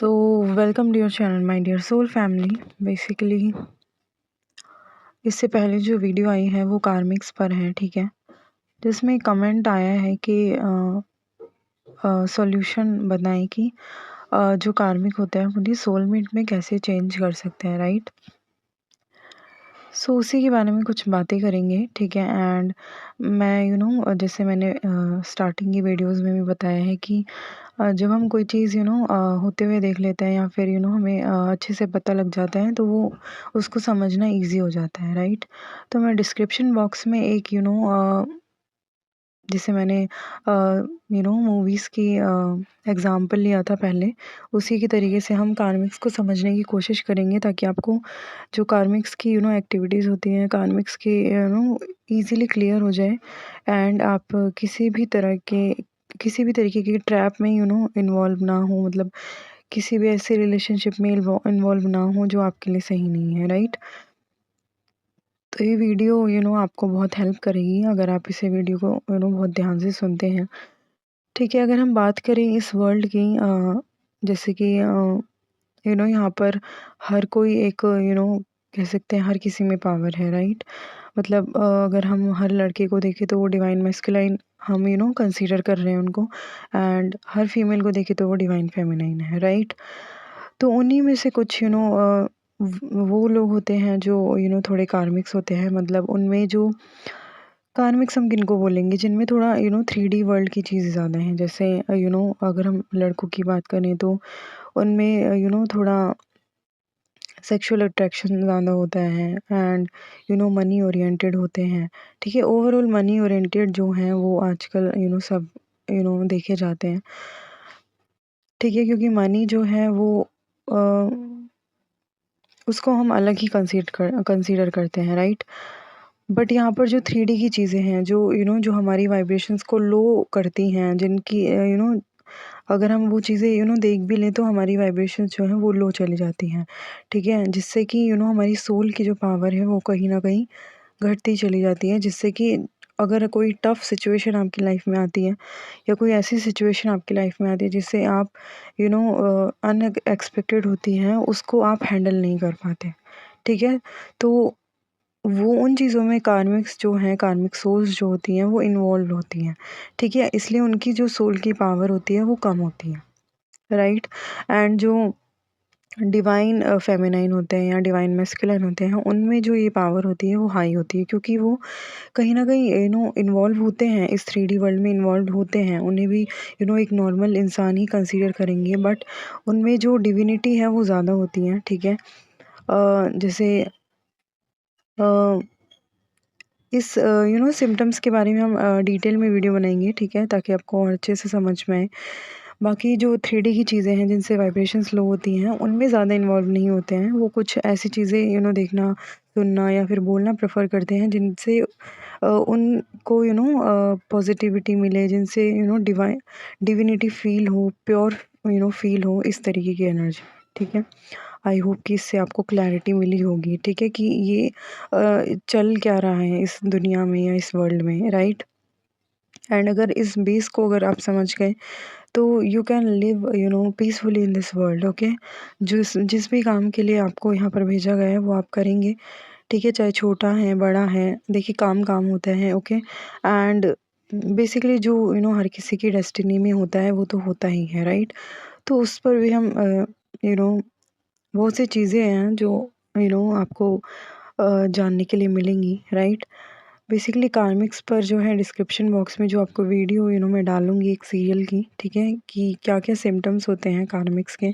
So welcome to your channel my dear soul family. Basically इससे पहले जो video आई है वो कार्मिक्स पर है, ठीक है। जिसमें कमेंट आया है कि सॉल्यूशन बताएं कि जो कार्मिक होता है उन्हें सोलमेट में कैसे चेंज कर सकते हैं, राइट। सो उसी के बारे में कुछ बातें करेंगे, ठीक है। एंड मैं जैसे मैंने स्टार्टिंग की वीडियोस में भी बताया है कि जब हम कोई चीज़ होते हुए देख लेते हैं या फिर हमें अच्छे से पता लग जाता है तो वो उसको समझना इजी हो जाता है, राइट। तो मैं डिस्क्रिप्शन बॉक्स में एक जिसे मैंने मूवीज़ की एग्ज़ाम्पल लिया था पहले, उसी के तरीके से हम कार्मिक्स को समझने की कोशिश करेंगे ताकि आपको जो कार्मिक्स की एक्टिविटीज़ होती हैं, कार्मिक्स की ईज़िली क्लियर हो जाए। एंड आप किसी भी तरीके के ट्रैप में इन्वॉल्व ना हो, मतलब किसी भी ऐसे रिलेशनशिप में इन्वॉल्व ना हो जो आपके लिए सही नहीं है, राइट। तो ये वीडियो आपको बहुत हेल्प करेगी अगर आप इसे वीडियो को बहुत ध्यान से सुनते हैं, ठीक है। अगर हम बात करें इस वर्ल्ड की, जैसे कि यहाँ पर हर कोई एक कह सकते हैं हर किसी में पावर है, राइट। मतलब अगर हम हर लड़के को देखें तो वो डिवाइन मैस्कुलाइन हम कंसीडर कर रहे हैं उनको। एंड हर फीमेल को देखें तो वो डिवाइन फेमिनाइन है, राइट। तो उन्हीं में से कुछ वो लोग होते हैं जो थोड़े कार्मिक्स होते हैं, मतलब उनमें जो कार्मिक्स हम किनको बोलेंगे जिनमें थोड़ा 3D वर्ल्ड की चीज़ें ज़्यादा हैं। जैसे अगर हम लड़कों की बात करें तो उनमें थोड़ा सेक्सुअल अट्रैक्शन ज़्यादा होता है एंड मनी ओरिएंटेड होते हैं, ठीक है। ओवरऑल मनी ओरिएंटेड जो हैं वो आजकल सब देखे जाते हैं, ठीक है। क्योंकि मनी जो है वो अ, उसको हम अलग ही कंसीडर करते हैं, राइट। बट यहाँ पर जो 3D की चीज़ें हैं जो जो हमारी वाइब्रेशंस को लो करती हैं, जिनकी अगर हम वो चीज़ें देख भी लें तो हमारी वाइब्रेशंस जो हैं वो लो चली जाती हैं, ठीक है। जिससे कि हमारी सोल की जो पावर है वो कहीं न कहीं घटती चली जाती है। जिससे कि अगर कोई टफ सिचुएशन आपकी लाइफ में आती है या कोई ऐसी सिचुएशन आपकी लाइफ में आती है जिससे आप अनएक्सपेक्टेड होती हैं, उसको आप हैंडल नहीं कर पाते, ठीक है। तो वो उन चीज़ों में कार्मिक्स जो हैं, कार्मिक सोल्स जो होती हैं वो इन्वॉल्व होती हैं, ठीक है। इसलिए उनकी जो सोल की पावर होती है वो कम होती है, राइट। एंड जो डिवाइन फेमिनाइन होते हैं या डिवाइन मैस्कुलाइन होते हैं, उनमें जो ये पावर होती है वो हाई होती है, क्योंकि वो कहीं न कहीं इन्वॉल्व होते हैं, इस 3D वर्ल्ड में इन्वॉल्व होते हैं। उन्हें भी एक नॉर्मल इंसान ही कंसीडर करेंगे, बट उनमें जो डिविनिटी है वो ज़्यादा होती है, ठीक है। जैसे अ, इस सिम्पटम्स के बारे में हम डिटेल में वीडियो बनाएंगे, ठीक है, ताकि आपको और अच्छे से समझ में आए। बाकी जो 3D की चीज़ें हैं जिनसे वाइब्रेशंस लो होती हैं, उनमें ज़्यादा इन्वॉल्व नहीं होते हैं। वो कुछ ऐसी चीज़ें देखना, सुनना या फिर बोलना प्रेफ़र करते हैं जिनसे उनको पॉज़िटिविटी मिले, जिनसे डिविनिटी फ़ील हो, प्योर फ़ील हो, इस तरीके की एनर्जी, ठीक है। आई होप कि इससे आपको क्लैरिटी मिली होगी, ठीक है, कि ये चल क्या रहा है इस दुनिया में या इस वर्ल्ड में, राइट। एंड अगर इस बेस को अगर आप समझ गए तो you can live peacefully in this world, okay. जिस भी काम के लिए आपको यहाँ पर भेजा गया है वो आप करेंगे, ठीक है। चाहे छोटा है बड़ा है, देखिए काम काम होता है, ओके। एंड बेसिकली जो हर किसी की डेस्टिनी में होता है वो तो होता ही है, राइट। तो उस पर भी हम यू नो बहुत सी चीज़ें हैं जो आपको जानने के लिए मिलेंगी, राइट। बेसिकली कार्मिक्स पर जो है डिस्क्रिप्शन बॉक्स में जो आपको वीडियो मैं डालूँगी एक सीरियल की, ठीक है, कि क्या-क्या सिम्पटम्स होते हैं कार्मिक्स के।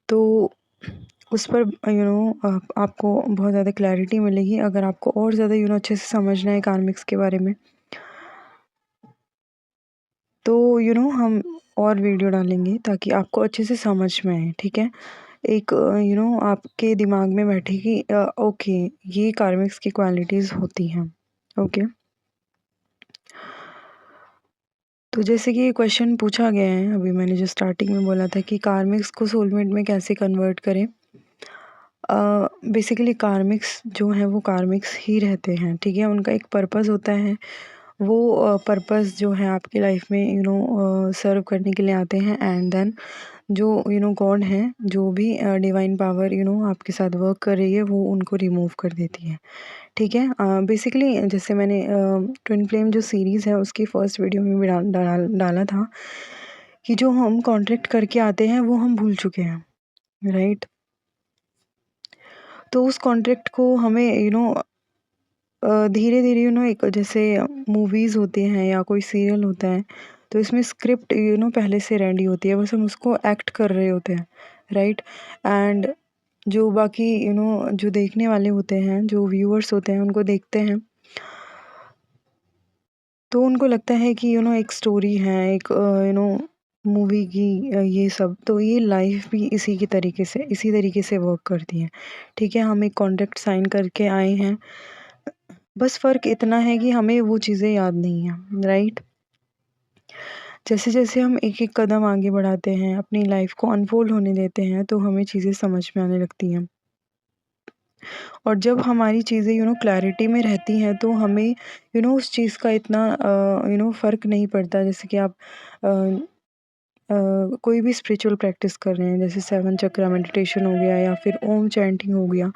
तो उस पर आपको बहुत ज़्यादा क्लैरिटी मिलेगी। अगर आपको और ज़्यादा अच्छे से समझना है कार्मिक्स के बारे में, तो हम और वीडियो डालेंगे ताकि आपको अच्छे से समझ में आए, ठीक है। एक आपके दिमाग में बैठे कि ओके, ये कार्मिक्स की क्वालिटीज़ होती हैं, ओके। तो जैसे कि ये क्वेश्चन पूछा गया है, अभी मैंने जो स्टार्टिंग में बोला था कि कार्मिक्स को सोलमेट में कैसे कन्वर्ट करें। बेसिकली कार्मिक्स जो हैं वो कार्मिक्स ही रहते हैं, ठीक है। उनका एक पर्पस होता है, वो पर्पस जो है आपकी लाइफ में सर्व करने के लिए आते हैं। एंड देन जो गॉड हैं, जो भी डिवाइन पावर आपके साथ वर्क कर रही है, वो उनको रिमूव कर देती है। ठीक है। बेसिकली जैसे मैंने ट्विन फ्लेम जो सीरीज़ है उसकी फर्स्ट वीडियो में भी डाला था कि जो हम कॉन्ट्रैक्ट करके आते हैं वो हम भूल चुके हैं, राइट। तो उस कॉन्ट्रैक्ट को हमें धीरे धीरे एक जैसे मूवीज़ होती हैं या कोई सीरियल होता है, तो इसमें स्क्रिप्ट पहले से रेडी होती है, बस हम उसको एक्ट कर रहे होते हैं, राइट। एंड जो बाकी जो देखने वाले होते हैं, जो व्यूअर्स होते हैं, उनको देखते हैं तो उनको लगता है कि एक स्टोरी है, एक मूवी की, ये सब। तो ये लाइफ भी इसी तरीके से वर्क करती है। ठीक है, हम एक कॉन्ट्रैक्ट साइन करके आए हैं, बस फ़र्क इतना है कि हमें वो चीज़ें याद नहीं है, राइट। जैसे जैसे हम एक एक कदम आगे बढ़ाते हैं, अपनी लाइफ को अनफोल्ड होने देते हैं, तो हमें चीज़ें समझ में आने लगती हैं। और जब हमारी चीज़ें क्लैरिटी में रहती हैं, तो हमें उस चीज़ का इतना फ़र्क नहीं पड़ता। जैसे कि आप अ, कोई भी स्पिरिचुअल प्रैक्टिस कर रहे हैं, जैसे 7 चक्रा मेडिटेशन हो गया, या फिर ओम चैंटिंग हो गया,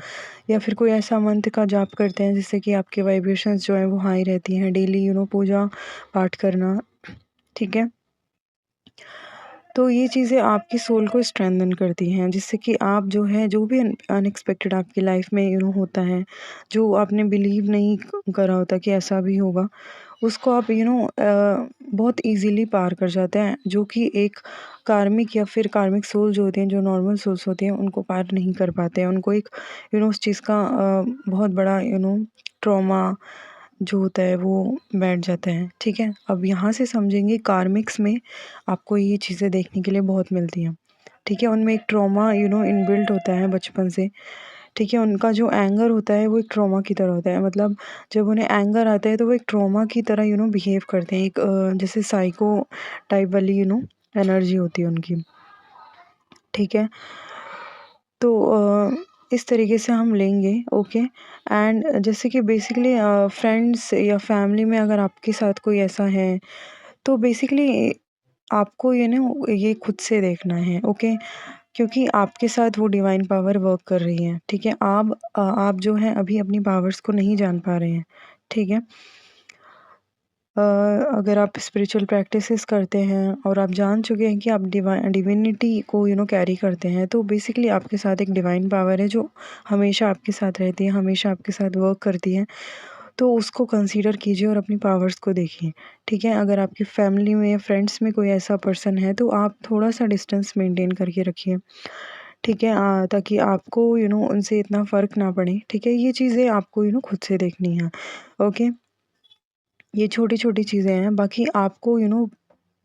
या फिर कोई ऐसा मंत्र का जाप करते हैं जिससे कि आपके वाइब्रेशंस जो हैं वो हाई रहती हैं। डेली पूजा पाठ करना, ठीक है। तो ये चीज़ें आपकी सोल को स्ट्रेंथन करती हैं, जिससे कि आप जो है, जो भी अनएक्सपेक्टेड आपकी लाइफ में होता है, जो आपने बिलीव नहीं करा होता कि ऐसा भी होगा, उसको आप बहुत इजीली पार कर जाते हैं, जो कि एक कार्मिक या फिर कार्मिक सोल जो होती हैं, जो नॉर्मल सोल्स होती हैं, उनको पार नहीं कर पाते हैं। उनको एक उस चीज़ का बहुत बड़ा ट्रॉमा जो होता है वो बैठ जाता है, ठीक है। अब यहाँ से समझेंगे, कार्मिक्स में आपको ये चीज़ें देखने के लिए बहुत मिलती हैं, ठीक है। उनमें एक ट्रॉमा इनबिल्ट होता है बचपन से, ठीक है। उनका जो एंगर होता है वो एक ट्रॉमा की तरह होता है, मतलब जब उन्हें एंगर आता है तो वो एक ट्रॉमा की तरह बिहेव करते हैं, एक जैसे साइको टाइप वाली एनर्जी होती है उनकी, ठीक है। तो इस तरीके से हम लेंगे, ओके। एंड जैसे कि बेसिकली फ्रेंड्स या फैमिली में अगर आपके साथ कोई ऐसा है, तो बेसिकली आपको ये खुद से देखना है, ओके। क्योंकि आपके साथ वो डिवाइन पावर वर्क कर रही है, ठीक है। आप जो है अभी अपनी पावर्स को नहीं जान पा रहे हैं, ठीक है। अगर आप स्पिरिचुअल प्रैक्टिसेस करते हैं और आप जान चुके हैं कि आप डिविनिटी को कैरी करते हैं, तो बेसिकली आपके साथ एक डिवाइन पावर है जो हमेशा आपके साथ रहती है, हमेशा आपके साथ वर्क करती है। तो उसको कंसीडर कीजिए और अपनी पावर्स को देखिए, ठीक है। अगर आपकी फैमिली में या फ्रेंड्स में कोई ऐसा पर्सन है, तो आप थोड़ा सा डिस्टेंस मेंटेन करके रखिए, ठीक है। ताकि आपको उनसे इतना फ़र्क ना पड़े, ठीक है। ये चीज़ें आपको खुद से देखनी है, ओके। ये छोटी-छोटी चीज़ें हैं, बाकी आपको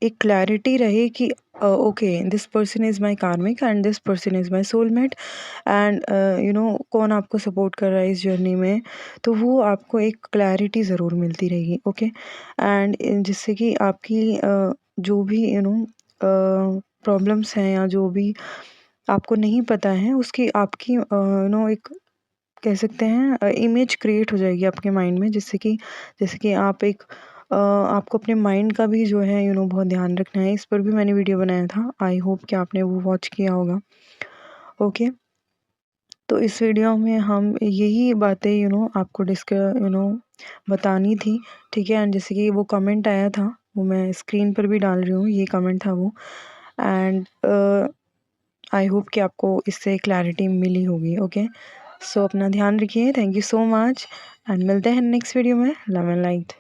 एक क्लैरिटी रहे कि okay, this person is my karmic and this person is my soulmate, and कौन आपको सपोर्ट कर रहा है इस जर्नी में, तो वो आपको एक क्लैरिटी ज़रूर मिलती रहेगी, ओके। एंड जिससे कि आपकी जो भी प्रॉब्लम्स हैं, या जो भी आपको नहीं पता है, उसकी आपकी एक कह सकते हैं इमेज क्रिएट हो जाएगी आपके माइंड में, जिससे कि जैसे कि आपको अपने माइंड का भी जो है बहुत ध्यान रखना है। इस पर भी मैंने वीडियो बनाया था, आई होप कि आपने वो वॉच किया होगा, ओके। तो इस वीडियो में हम यही बातें आपको बतानी थी, ठीक है। एंड जैसे कि वो कमेंट आया था, वो मैं स्क्रीन पर भी डाल रही हूँ, ये कमेंट था वो। एंड आई होप कि आपको इससे क्लैरिटी मिली होगी, ओके। सो अपना ध्यान रखिए, thank you so much, and मिलते हैं नेक्स्ट वीडियो में। Love and light.